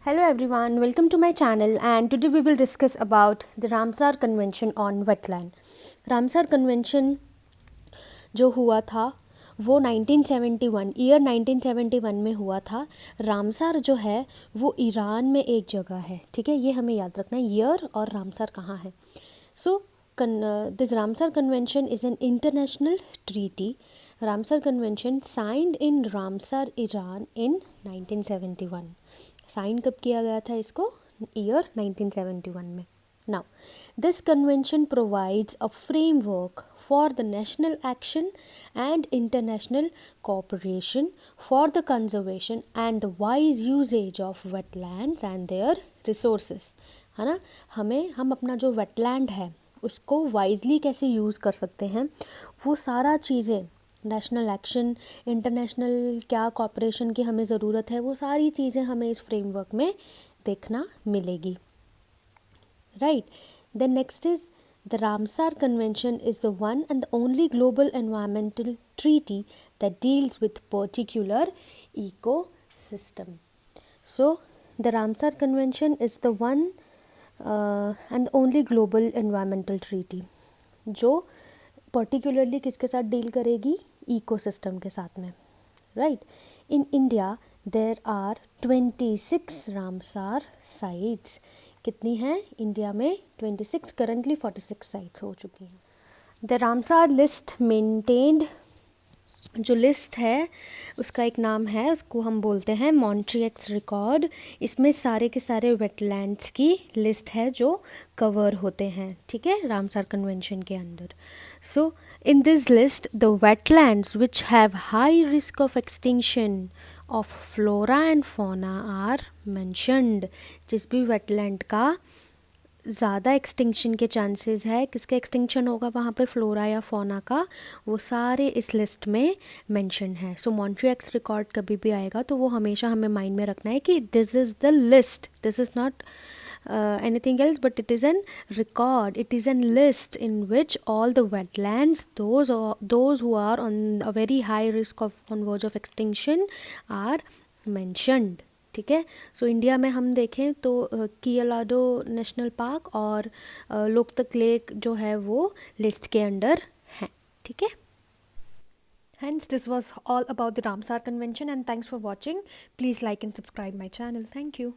Hello everyone, welcome to my channel and today we will discuss about the Ramsar Convention on Wetland. Ramsar Convention जो हुआ था वो 1971 में हुआ था. रामसार जो है वो ईरान में एक जगह है, ठीक है, ये हमें याद रखना है ईयर और रामसार कहाँ है. So this Ramsar convention is an international treaty. Ramsar convention signed in Ramsar Iran in 1971. Sign कब किया गया था इसको? ईयर 1971 में. Now this convention provides a framework for the national action and international cooperation for the conservation and the wise usages of wetlands and their resources. है ना, हम अपना जो वेटलैंड है उसको वाइजली कैसे यूज़ कर सकते हैं, वो सारा चीज़ें, नेशनल एक्शन, इंटरनेशनल क्या कॉपरेशन की हमें ज़रूरत है, वो सारी चीज़ें हमें इस फ्रेमवर्क में देखना मिलेगी. Right. Then next is the Ramsar convention is the one and the only global environmental treaty that deals with particular ecosystem. So the Ramsar Convention is the one and the only global environmental treaty जो particularly किसके साथ deal करेगी? Ecosystem के साथ में. Right. In India there are 26 Ramsar sites. कितनी हैं India में? 26. करंटली 46 साइट्स हो चुकी हैं. द रामसार लिस्ट मेंटेन्ड, जो लिस्ट है उसका एक नाम है, उसको हम बोलते हैं मॉन्ट्रियक्स रिकॉर्ड. इसमें सारे के सारे वेटलैंड्स की लिस्ट है जो कवर होते हैं, ठीक है, रामसार कन्वेंशन के अंदर. So in this list the wetlands which have high risk of extinction of flora and fauna are mentioned. जिस भी वेटलैंड का ज़्यादा एक्सटिंक्शन के चांसेस है, किसका एक्सटिंक्शन होगा वहाँ पे, फ्लोरा या फौना का, वो सारे इस लिस्ट में मेंशन है. सो मॉन्ट्रियक्स रिकॉर्ड कभी भी आएगा तो वो हमेशा हमें माइंड में रखना है कि this is the list, this is not anything else, but it is an record, it is an list in which all the wetlands, those who are on a very high risk of on verge of extinction are mentioned. ठीक है. So India में हम देखें तो कियालाडो national park और Loktak lake जो है वो लिस्ट के अंडर हैं, ठीक है. Hence this was all about the Ramsar Convention and thanks for watching. Please like and subscribe my channel. Thank you.